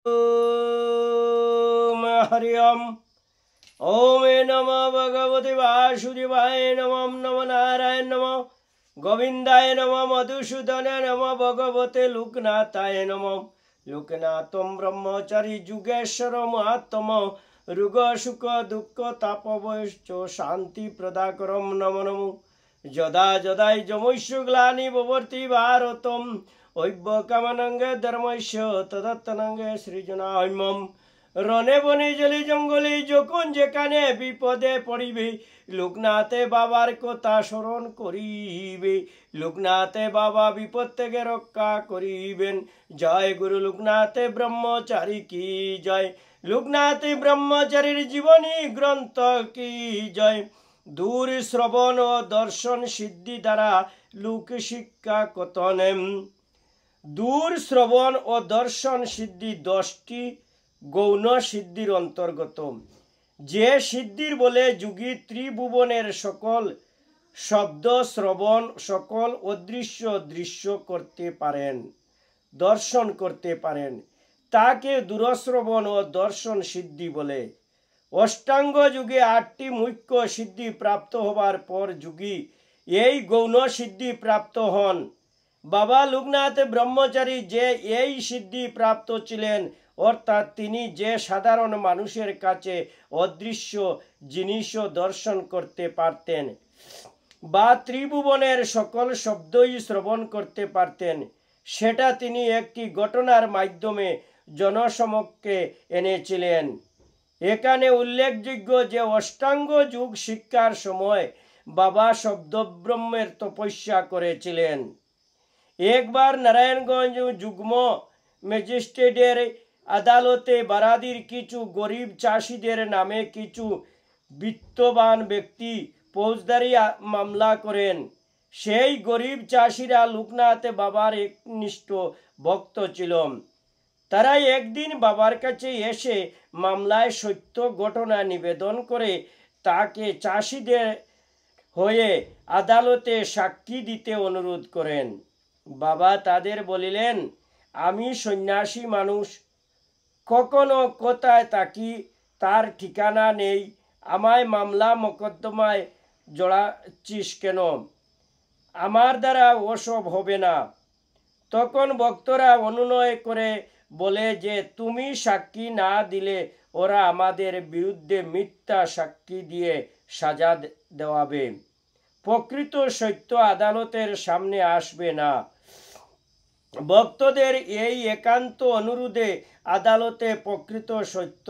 ओम हरि ओम। ओम नमो भगवते वासुदेवाय नमो नमो नारायण नमो गोविंदाय नमो मधुसूदनाय नमो भगवते लोकनाथाय नमो। लोकनाथम ब्रह्मचारी जुगेश्वर महात्म रुग सुख दुख तापवश्च शांति प्रदाकरम नमो नमो। यदा यदा जमैश्य ग्लानि भवति भारतम ঐক্যকামানঙ্গে ধর্মস্য তদত্তনঙ্গে সৃজনায়মম। রনে বনে জলে জঙ্গলে যখন যেখানে বিপদে পড়িবে লোকনাথে বাবার কথা স্মরণ করিবে। লোকনাথে বাবা বিপদ থেকে রক্ষা করিবেন। জয় গুরু লোকনাথে ব্রহ্মচারী কি জয়। লোকনাথে ব্রহ্মচারীর জীবনী গ্রন্থ কি জয়। দূর শ্রবণ ও দর্শন সিদ্ধি দ্বারা লোক শিক্ষা কথনেম। দূর শ্রবণ ও দর্শন সিদ্ধি 10টি গৌণ সিদ্ধির অন্তর্গত। যে সিদ্ধির বলে যোগী ত্রিভুবনের সকল শব্দ শ্রবণ সকল অদৃশ্য দৃশ্য করতে পারেন, দর্শন করতে পারেন, তাকে দূরশ্রবণ ও দর্শন সিদ্ধি বলে। অষ্টাঙ্গ যুগে 8টি মুখ্য সিদ্ধি প্রাপ্ত হবার পর যোগী এই গৌণ সিদ্ধি প্রাপ্ত হন। বাবা লোকনাথ ব্রহ্মচারী যে এই সিদ্ধি প্রাপ্ত ছিলেন, অর্থাৎ তিনি যে সাধারণ মানুষের কাছে অদৃশ্য জিনিসও দর্শন করতে পারতেন বা ত্রিভুবনের সকল শব্দই শ্রবণ করতে পারতেন, সেটা তিনি একটি ঘটনার মাধ্যমে জনসমক্ষে এনেছিলেন। এখানে উল্লেখযোগ্য যে অষ্টাঙ্গ যোগ শিক্ষার সময় বাবা শব্দব্রহ্মের তপস্যা করেছিলেন। একবার নারায়ণগঞ্জ যুগ্ম ম্যাজিস্ট্রেটের আদালতে বারাদির কিছু গরিব চাষিদের নামে কিছু বিত্তবান ব্যক্তি ফৌজদারি মামলা করেন। সেই গরিব চাষিরা লোকনাথ বাবার একনিষ্ঠ ভক্ত ছিল। তারা একদিন বাবার কাছে এসে মামলায় সত্য ঘটনা নিবেদন করে তাকে চাষিদের হয়ে আদালতে সাক্ষী দিতে অনুরোধ করেন। বাবা তাদের বলিলেন, আমি সন্ন্যাসী মানুষ, কখনো কোথায় থাকি তার ঠিকানা নেই, আমায় মামলা মোকদ্দমায় জড়াচ্ছিস কেন? আমার দ্বারা ওসব হবে না। তখন ভক্তরা অনুনয় করে বলে যে তুমি সাক্ষী না দিলে ওরা আমাদের বিরুদ্ধে মিথ্যা সাক্ষী দিয়ে সাজা দেওয়াবে, প্রকৃত সত্য আদালতের সামনে আসবে না। ভক্তদের এই একান্ত অনুরোধে আদালতে প্রকৃত সত্য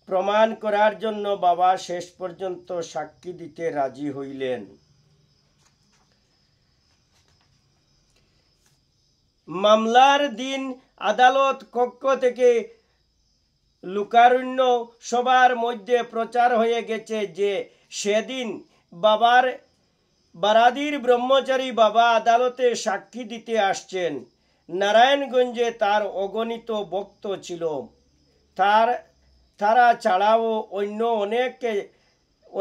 প্রমাণ করার জন্য বাবা শেষ পর্যন্ত সাক্ষী দিতে রাজি হইলেন। মামলার দিন আদালত কক্ষ থেকে লোকারণ্য সবার মধ্যে প্রচার হয়ে গেছে যে সেদিন বাবার বারাদির ব্রহ্মচারী বাবা আদালতে সাক্ষী দিতে আসছেন। নারায়ণগঞ্জে তার অগণিত ভক্ত ছিল। তারা ছাড়াও অন্য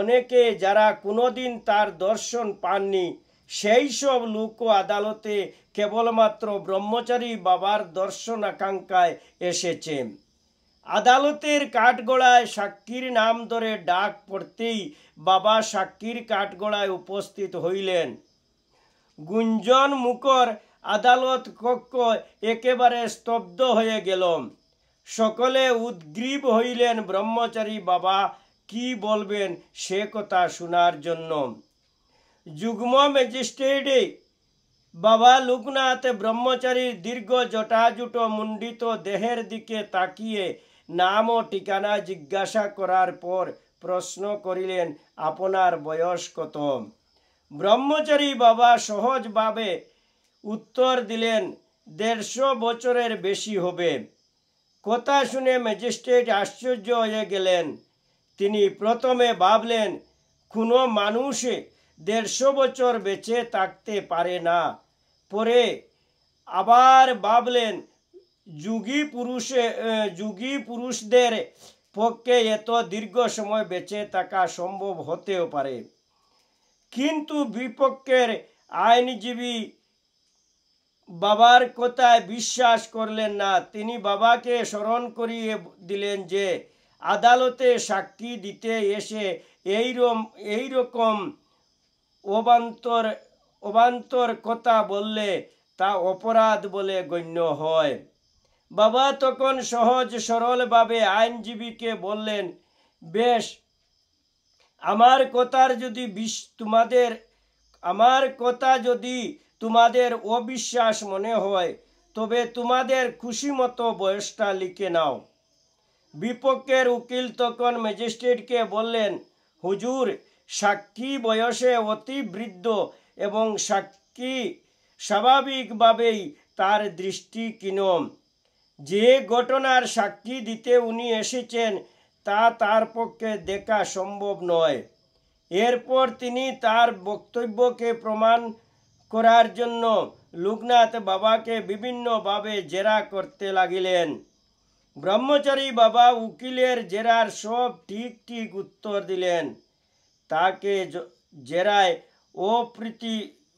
অনেকে যারা কোনোদিন তার দর্শন পাননি, সেই সব লোক আদালতে কেবলমাত্র ব্রহ্মচারী বাবার দর্শন আকাঙ্ক্ষায় এসেছে। আদালতের কাঠগড়ায় সাক্ষীর নাম ধরে ডাক পড়তেই বাবা সাক্ষীর কাঠগড়ায় উপস্থিত হইলেন। গুঞ্জন মুখর আদালত কক্ষ একেবারে স্তব্ধ হয়ে গেল। সকলে উদ্গ্রীব হইলেন ব্রহ্মচারী বাবা কি বলবেন সে কথা শোনার জন্য। যুগ্ম ম্যাজিস্ট্রেটে বাবা লোকনাথ ব্রহ্মচারীর দীর্ঘ জটাজুট মুন্ডিত দেহের দিকে তাকিয়ে নাম ও ঠিকানা জিজ্ঞাসা করার পর প্রশ্ন করিলেন, আপনার বয়স কত? ব্রহ্মচারী বাবা সহজভাবে উত্তর দিলেন, 150 বছরের বেশি হবে। কথা শুনে ম্যাজিস্ট্রেট আশ্চর্য হয়ে গেলেন। তিনি প্রথমে ভাবলেন কোনো মানুষ 150 বছর বেঁচে থাকতে পারে না। পরে আবার ভাবলেন যোগী পুরুষদের পক্ষে এত দীর্ঘ সময় বেঁচে থাকা সম্ভব হতেও পারে। কিন্তু বিপক্ষের আইনজীবী বাবার কথায় বিশ্বাস করলেন না। তিনি বাবাকে স্মরণ করিয়ে দিলেন যে আদালতে সাক্ষী দিতে এসে এইরকম অবান্তর অবান্তর কথা বললে তা অপরাধ বলে গণ্য হয়। বাবা তখন সহজ সরলভাবে আইনজীবীকে বললেন, বেশ, আমার কথা যদি তোমাদের অবিশ্বাস মনে হয় তবে তোমাদের খুশি মতো বয়সটা লিখে নাও। বিপক্ষের উকিল তখন ম্যাজিস্ট্রেটকে বললেন, হুজুর, সাক্ষী বয়সে অতি বৃদ্ধ এবং সাক্ষী স্বাভাবিকভাবেই তার দৃষ্টি ক্ষীণ। যে ঘটনার সাক্ষী দিতে উনি এসেছেন তা তার পক্ষে দেখা সম্ভব নয়। এরপর তিনি তার বক্তব্যকে প্রমাণ করার জন্য লোকনাথ বাবাকে বিভিন্নভাবে জেরা করতে লাগিলেন। ব্রহ্মচারী বাবা উকিলের জেরার সব ঠিক ঠিক উত্তর দিলেন। তাকে জেরায়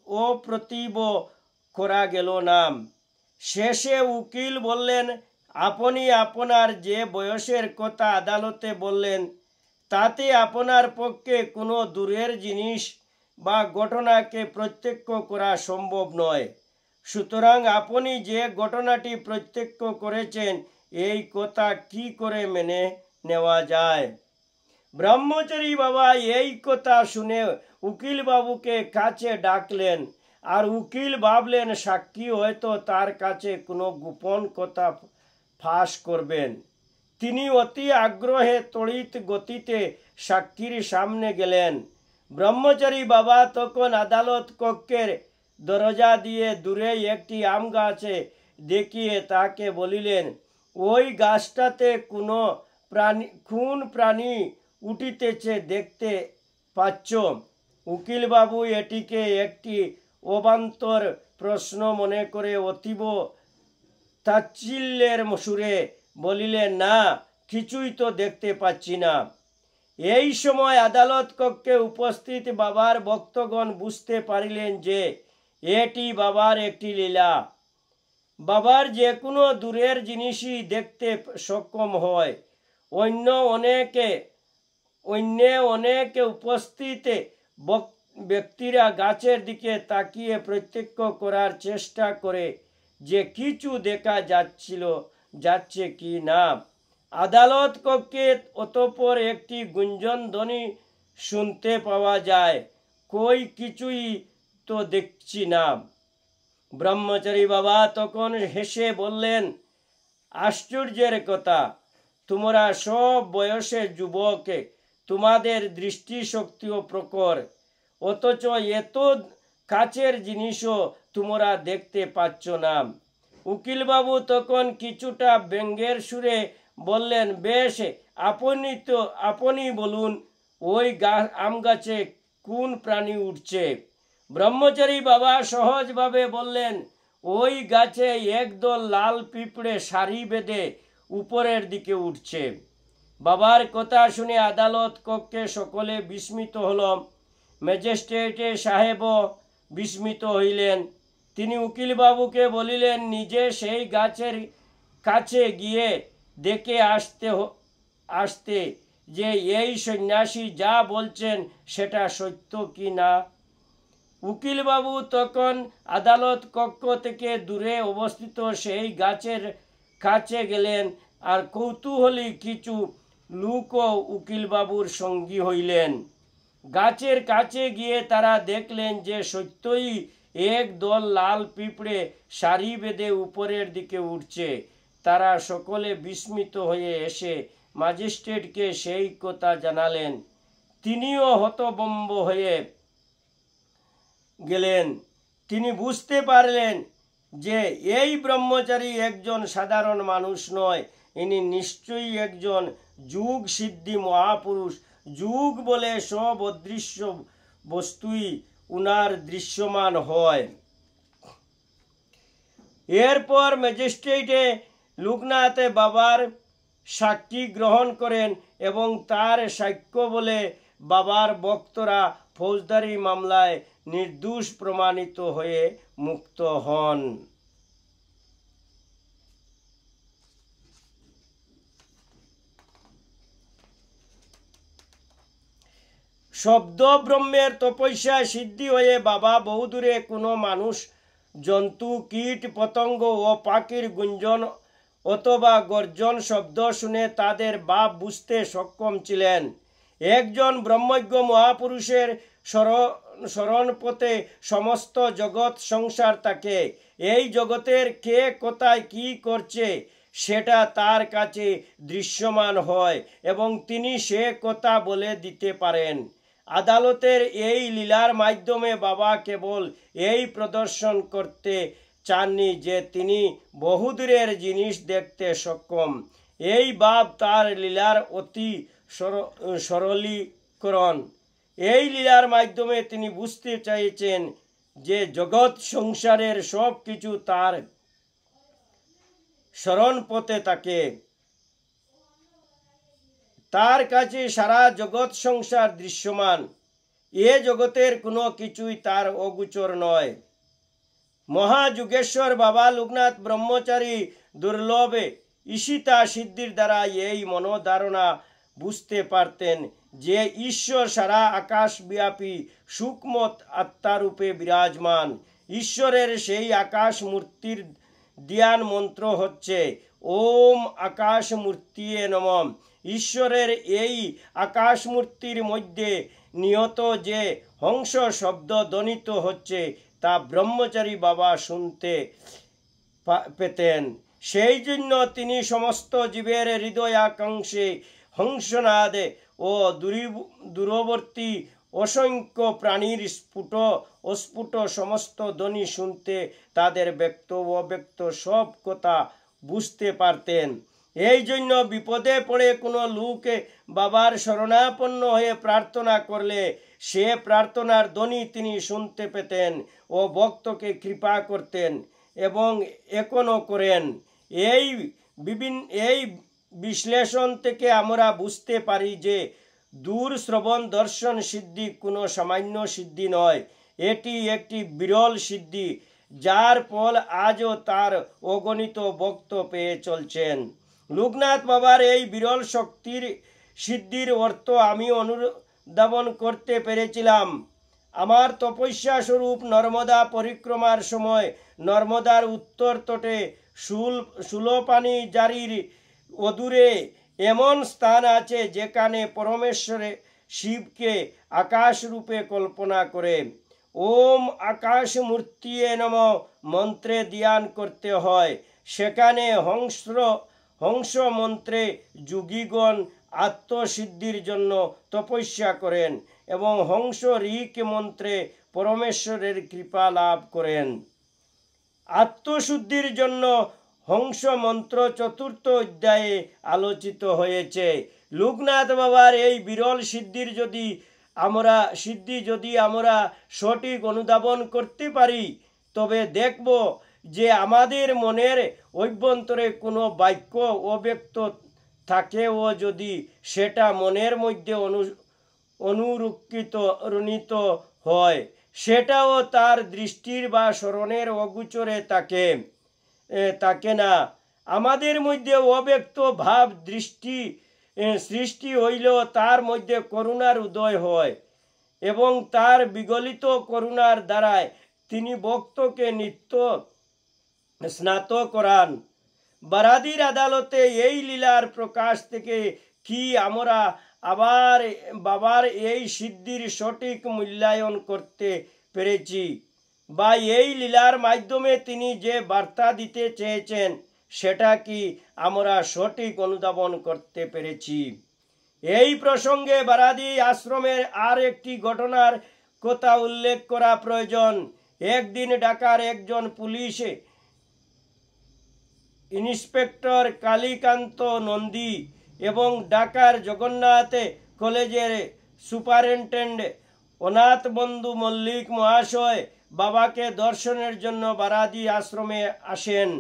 অপ্রতিভ করা গেল না। শেষে উকিল বললেন, আপনি আপনার যে বয়সের কথা আদালতে বললেন তাতে আপনার পক্ষে কোনো দূরের জিনিস বা ঘটনাকে প্রত্যক্ষ করা সম্ভব নয়। সুতরাং আপনি যে ঘটনাটি প্রত্যক্ষ করেছেন এই কথা কি করে মেনে নেওয়া যায়? ব্রহ্মচারী বাবা এই কথা শুনে উকিল বাবুকে কাছে ডাকলেন। আর উকিল ভাবলেন সাক্ষী হয়তো তার কাছে কোনো গোপন কথা ফাঁস করবেন। তিনি অতি আগ্রহে তড়িৎ গতিতে সাক্ষীর সামনে গেলেন। ব্রহ্মচারী বাবা তখন আদালত কক্ষের দরজা দিয়ে দূরে একটি আম গাছে দেখিয়ে তাকে বলিলেন, ওই গাছটাতে কোন প্রাণী উঠিতেছে দেখতে পাচ্ছ? উকিলবাবু এটিকে একটি অবান্তর প্রশ্ন মনে করে অতীব তাচ্ছিল্যের সুরে বলিলেন, না, কিছুই তো দেখতে পাচ্ছি না। এই সময় আদালত কক্ষে উপস্থিত বাবার ভক্তগণ বুঝতে পারিলেন যে এটি বাবার একটি লীলা। বাবার যে কোনো দূরের জিনিসই দেখতে সক্ষম হয়। অন্য অনেকে উপস্থিত ব্যক্তিরা গাছের দিকে তাকিয়ে প্রত্যক্ষ করার চেষ্টা করে যে কিছু দেখা যাচ্ছে কি না। আদালত কক্ষে অতঃপর একটি গুঞ্জন ধ্বনি শুনতে পাওয়া যায়, কই কিছুই তো দেখছি না। ব্রহ্মচারী বাবা তখন হেসে বললেন, আশ্চর্যের কথা, তোমরা সব বয়সের যুবক, তোমাদের দৃষ্টিশক্তিও প্রখর, অথচ এত কাছের জিনিসও তোমরা দেখতে পাচ্ছ না। উকিলবাবু তখন কিছুটা ব্যঙ্গের সুরে বললেন, বেশ, আপনি বলুন, ওই আম গাছে কোন প্রাণী উঠছে? ব্রহ্মচারী বাবা সহজভাবে বললেন, ওই গাছে একদল লাল পিঁপড়ে সারি বেঁধে উপরের দিকে উঠছে। বাবার কথা শুনে আদালত কক্ষে সকলে বিস্মিত হল। ম্যাজিস্ট্রেট সাহেবও বিস্মিত হইলেন। তিনি উকিলবাবুকে বলিলেন, নিজে সেই গাছের কাছে গিয়ে দেখে আসতে যে এই সন্ন্যাসী যা বলছেন সেটা সত্য কি না। উকিলবাবু তখন আদালত কক্ষ থেকে দূরে অবস্থিত সেই গাছের কাছে গেলেন, আর কৌতূহলী কিছু লোকও উকিলবাবুর সঙ্গী হইলেন। গাছের কাছে গিয়ে তারা দেখলেন যে সত্যই এক দল লাল পিঁপড়ে সারি বেঁধে উপরের দিকে উঠছে। তারা সকলে বিস্মিত হয়ে এসে ম্যাজিস্ট্রেটকে সেই কথা জানালেন। তিনিও হতভম্ব হয়ে গেলেন। তিনি বুঝতে পারলেন যে এই ব্রহ্মচারী একজন সাধারণ মানুষ নয়, ইনি নিশ্চয়ই একজন যুগ সিদ্ধি মহাপুরুষ। যুগ বলে সব অদৃশ্য বস্তুই উনার দৃশ্যমান হয়। এরপর ম্যাজিস্ট্রেটে লোকনাথ বাবার সাক্ষী গ্রহণ করেন এবং তার সাক্ষ্য বলে বাবার ভক্তরা ফৌজদারি মামলায় নির্দোষ প্রমাণিত হয়ে মুক্ত হন। শব্দ ব্রহ্মের তপস্যা সিদ্ধি হয়ে বাবা বহুদূরে কোনো মানুষ, জন্তু, কীট পতঙ্গ ও পাখির গুঞ্জন অথবা গর্জন শব্দ শুনে তাদের ভাব বুঝতে সক্ষম ছিলেন। একজন ব্রহ্মজ্ঞ মহাপুরুষের স্মরণ পথে সমস্ত জগৎ সংসার থাকে। এই জগতের কে কোথায় কি করছে সেটা তার কাছে দৃশ্যমান হয় এবং তিনি সে কথা বলে দিতে পারেন। আদালতের এই লীলার মাধ্যমে বাবা কেবল এই প্রদর্শন করতে চাননি যে তিনি বহুদূরের জিনিস দেখতে সক্ষম। এই ভাব তার লীলার অতি সরলীকরণ। এই লীলার মাধ্যমে তিনি বুঝতে চাইছেন যে জগৎ সংসারের সব কিছু তার স্মরণ পথে থাকে। তার কাছে সারা জগৎ সংসার দৃশ্যমান। এ জগতের কোনো কিছুই তার অগোচর নয়। মহাযুগেশ্বর বাবা লোকনাথ ব্রহ্মচারী দুর্লভে ঈশিতা সিদ্ধির দ্বারা এই মনোধারণা বুঝতে পারতেন যে ঈশ্বর সারা আকাশব্যাপী সূক্ষ্ম আত্মারূপে বিরাজমান। ঈশ্বরের সেই আকাশ মূর্তির ধ্যান মন্ত্র হচ্ছে ওম আকাশ মূর্তিয়ে নমঃ। ঈশ্বরের এই আকাশ মূর্তির মধ্যে নিয়ত যে হংস শব্দ ধ্বনিত হচ্ছে তা ব্রহ্মচারী বাবা শুনতে পেতেন। সেই জন্য তিনি সমস্ত জীবের হৃদয়াকাঙ্ক্ষে হংসনাদে ও দূরবর্তী অসংখ্য প্রাণীর স্ফুট অস্ফুট সমস্ত ধ্বনি শুনতে, তাদের ব্যক্ত অব্যক্ত সব কথা বুঝতে পারতেন। এই জন্য বিপদে পড়ে কোনো লোকে বাবার শরণাপন্ন হয়ে প্রার্থনা করলে সে প্রার্থনার ধ্বনি তিনি শুনতে পেতেন ও ভক্তকে কৃপা করতেন এবং এখনও করেন। এই বিশ্লেষণ থেকে আমরা বুঝতে পারি যে দূর শ্রবণ দর্শন সিদ্ধি কোনো সামান্য সিদ্ধি নয়, এটি একটি বিরল সিদ্ধি যার ফল আজও তার অগণিত ভক্ত পেয়ে চলছেন। লোকনাথ বাবার এই বিরল শক্তির সিদ্ধির অর্থ আমি অনুধাবন করতে পেরেছিলাম আমার তপস্যা স্বরূপ নর্মদা পরিক্রমার সময়। নর্মদার উত্তর তটে সুলপানি জারির অদূরে এমন স্থান আছে যেখানে পরমেশ্বরে শিবকে আকাশ রূপে কল্পনা করে ওম আকাশ মূর্তিয়ে নমঃ মন্ত্রে ধ্যান করতে হয়। সেখানে হংস মন্ত্রে যোগীগণ আত্মসিদ্ধির জন্য তপস্যা করেন এবং হংস ঋক মন্ত্রে পরমেশ্বরের কৃপা লাভ করেন। আত্মশুদ্ধির জন্য হংস মন্ত্র 4th অধ্যায়ে আলোচিত হয়েছে। লোকনাথ বাবার এই বিরল সিদ্ধি যদি আমরা সঠিক অনুধাবন করতে পারি তবে দেখব যে আমাদের মনের অভ্যন্তরে কোনো বাক্য অব্যক্ত থাকে ও যদি সেটা মনের মধ্যে রুনিত হয় সেটাও তার দৃষ্টির বা স্মরণের অগোচরে থাকে না। আমাদের মধ্যে অব্যক্ত ভাব সৃষ্টি হইলেও তার মধ্যে করুণার উদয় হয় এবং তার বিগলিত করুণার দ্বারায় তিনি ভক্তকে নিত্য স্নাত করান। বারাদির আদালতে এই লীলার প্রকাশ থেকে কি আমরা আবার বাবার এই সিদ্ধির সঠিক মূল্যায়ন করতে পেরেছি বা এই লীলার মাধ্যমে তিনি যে বার্তা দিতে চেয়েছেন সেটা কি আমরা সঠিক অনুধাবন করতে পেরেছি? এই প্রসঙ্গে বারাদি আশ্রমের আর একটি ঘটনার কথা উল্লেখ করা প্রয়োজন। একদিন ঢাকার একজন পুলিশ ইন্সপেক্টর কালীকান্ত নন্দী এবং ঢাকার জগন্নাথ কলেজের সুপারিনটেন্ডেন্ট অনাথ বন্ধু মল্লিক মহাশয় বাবাকে দর্শনের জন্য বারাদি আশ্রমে আসেন।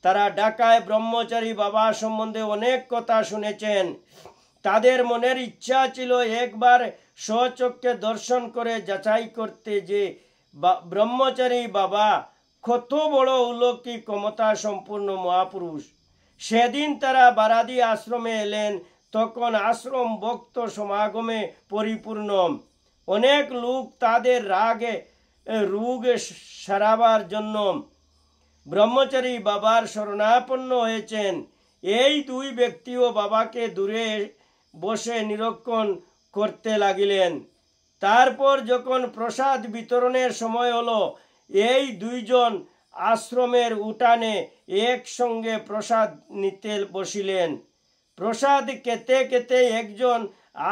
তারা ঢাকায় ব্রহ্মচারী বাবা সম্বন্ধে অনেক কথা শুনেছেন। তাদের মনের ইচ্ছা ছিল একবার স্বচক্ষে দর্শন করে যাচাই করতে যে ব্রহ্মচারী বাবা কত বড় অলৌকিক ক্ষমতা সম্পূর্ণ মহাপুরুষ। সেদিন তারা বারাদি আশ্রমে এলেন। তখন আশ্রম ভক্ত সমাগমে পরিপূর্ণ। অনেক লোক তাদের রোগ সারাবার জন্য ব্রহ্মচারী বাবার শরণাপন্ন হয়েছেন। এই দুই ব্যক্তিও বাবাকে দূরে বসে নিরীক্ষণ করতে লাগিলেন। তারপর যখন প্রসাদ বিতরণের সময় হলো, এই দুইজন আশ্রমের উঠানে একসঙ্গে প্রসাদ নিতে বসিলেন। প্রসাদ খেতে খেতে একজন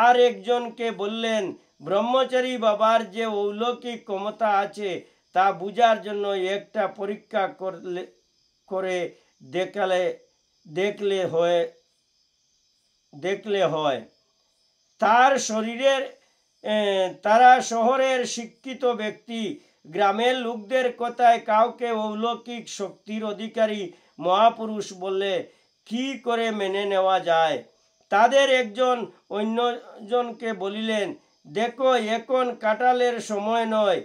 আর একজনকে বললেন, ব্রহ্মচারী বাবার যে অলৌকিক ক্ষমতা আছে তা বুঝার জন্য একটা পরীক্ষা করে দেখলে হয়। তারা শহরের শিক্ষিত ব্যক্তি, গ্রামের লোকদের কথায় কাউকে অলৌকিক শক্তির অধিকারী মহাপুরুষ বললে কি করে মেনে নেওয়া যায়? তাদের একজন অন্যজনকে বলিলেন, দেখো, এখন কাঁঠালের সময় নয়,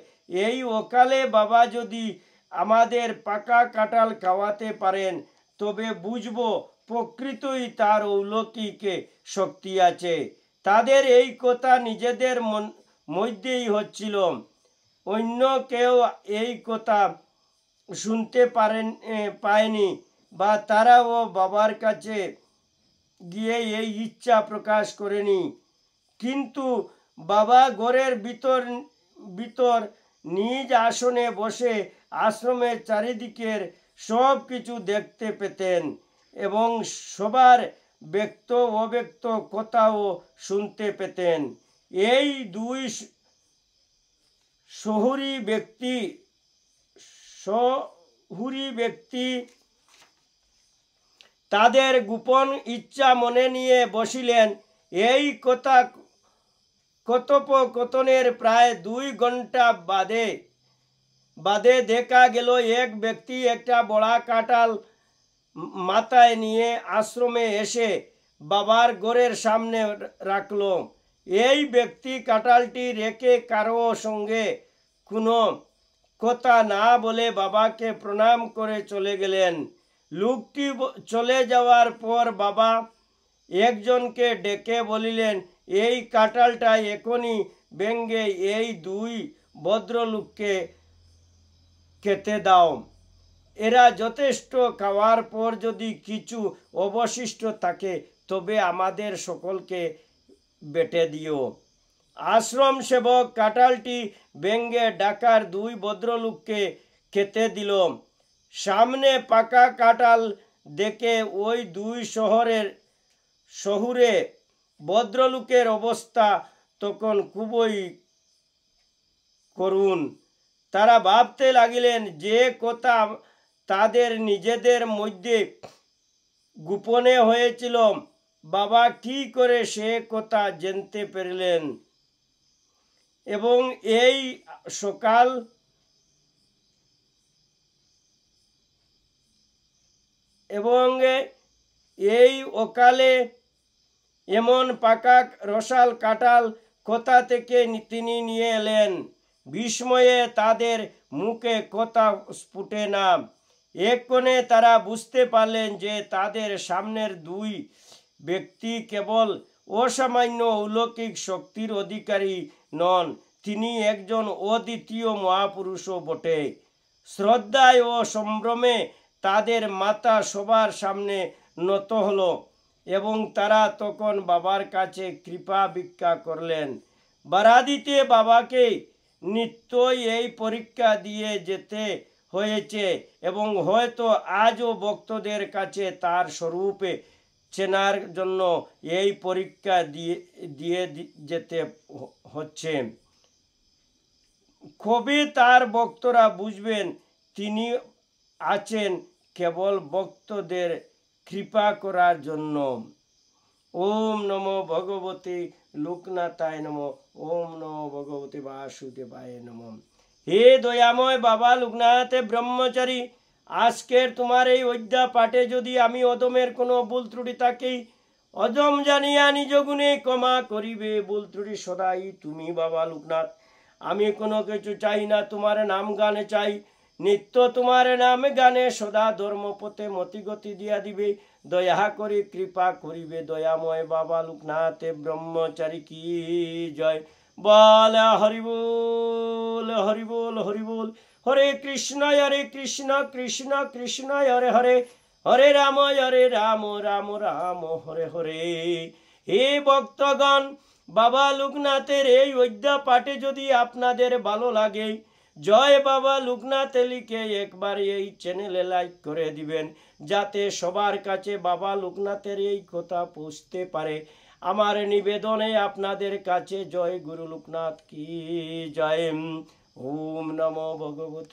এই অকালে বাবা যদি আমাদের পাকা কাঁঠাল খাওয়াতে পারেন তবে বুঝবো প্রকৃতই তার অলৌকিক শক্তি আছে। তাদের এই কথা নিজেদের মধ্যেই হচ্ছিল, অন্য কেউ এই কথা শুনতে পায়নি বা তারাও বাবার কাছে গিয়ে এই ইচ্ছা প্রকাশ করেনি। কিন্তু বাবা ঘরের ভিতর নিজ আসনে বসে আশ্রমের চারিদিকের সব কিছু দেখতে পেতেন এবং সবার ব্যক্ত অব্যক্ত কথাও শুনতে পেতেন। এই দুই শহুরি ব্যক্তি তাদের গোপন ইচ্ছা মনে নিয়ে বসিলেন। এই কথা কথোপকথনের প্রায় 2 ঘন্টা বাদে দেখা গেল এক ব্যক্তি একটা বড় কাঁঠাল মাথায় নিয়ে আশ্রমে এসে বাবার ঘরের সামনে রাখল। এই ব্যক্তি কাঁঠালটি রেখে কারো সঙ্গে কোনো কথা না বলে বাবাকে প্রণাম করে চলে গেলেন। লোকটি চলে যাওয়ার পর বাবা একজনকে ডেকে বলিলেন, এই কাঁঠালটা এখনই ভেঙে এই দুই ভদ্রলোককে খেতে দাও। এরা যথেষ্ট খাওয়ার পর যদি কিছু অবশিষ্ট থাকে তবে আমাদের সকলকে বেটে দিও। আশ্রম সেবক কাঁঠালটি ভেঙে ডাকার 2 ভদ্রলোককে খেতে দিল। সামনে পাকা কাঁঠাল দেখে ওই 2 শহুরে ভদ্রলোকের অবস্থা তখন খুবই করুণ। তারা ভাবতে লাগিলেন যে কথা তাদের নিজেদের মধ্যে গোপনে হয়েছিল, বাবা কি করে সে কথা জানতে পারলেন। এবং এই অকালে এমন পাকা রসাল কাঁঠাল কোথা থেকে তিনি নিয়ে এলেন? বিস্ময়ে তাদের মুখে কথা স্ফুটে না। এক্ষণে তারা বুঝতে পারলেন যে তাদের সামনের 2 ব্যক্তি কেবল অসামান্য অলৌকিক শক্তির অধিকারী নন, তিনি একজন অদ্বিতীয় মহাপুরুষও বটে। শ্রদ্ধায় ও সম্ভ্রমে তাদের মাথা সবার সামনে নত হলো এবং তারা তখন বাবার কাছে কৃপা ভিক্ষা করলেন। বারাদিতে বাবাকে নিত্যই এই পরীক্ষা দিয়ে যেতে হয়েছে এবং হয়তো আজও ভক্তদের কাছে তার স্বরূপে চেনার জন্য এই পরীক্ষা দিয়ে যেতে হচ্ছে। কবে তার ভক্তরা বুঝবেন তিনি আছেন কেবল ভক্তদের কৃপা করার জন্য। ওম নমো ভগবতে লোকনাথায় নমঃ। ওম নমো ভগবতে বাসুদেবায় নমঃ। হে দয়াময় বাবা লোকনাথ ব্রহ্মচারী, আজকের তোমার এই অধ্যা পাঠে যদি আমি অদমের কোনো ভুল ত্রুটি থাকি, অদম জানিয়া নিজ গুণে ক্ষমা করিবে। ভুল ত্রুটি সদাই তুমি বাবা লোকনাথ। আমি কোনো কিছু চাই না, তোমার নাম গানে চাই। নিত্য তোমার নাম গানে সদা ধর্মপথে মতিগতি দিয়া দিবে। দয়া করে কৃপা করিবে দয়াময় বাবা লোকনাথ ব্রহ্মচারী কি জয়। বল হরি বল হরি বল হরি বল। হরে কৃষ্ণ কৃষ্ণ কৃষ্ণ হরে হরে, হরে রাম রাম রাম হরে হরে। হে ভক্তগণ, বাবা লোকনাথের এই অধ্যা পাঠে যদি আপনাদের ভালো লাগে, জয় বাবা লোকনাথ লিখে একবার এই চ্যানেলে লাইক করে দিবেন, যাতে সবার কাছে বাবা লোকনাথের এই কথা পৌঁছতে পারে। আমার নিবেদনে আপনাদের কাছে জয় গুরু লোকনাথ কি জয়। ওম নমো ভগবতে।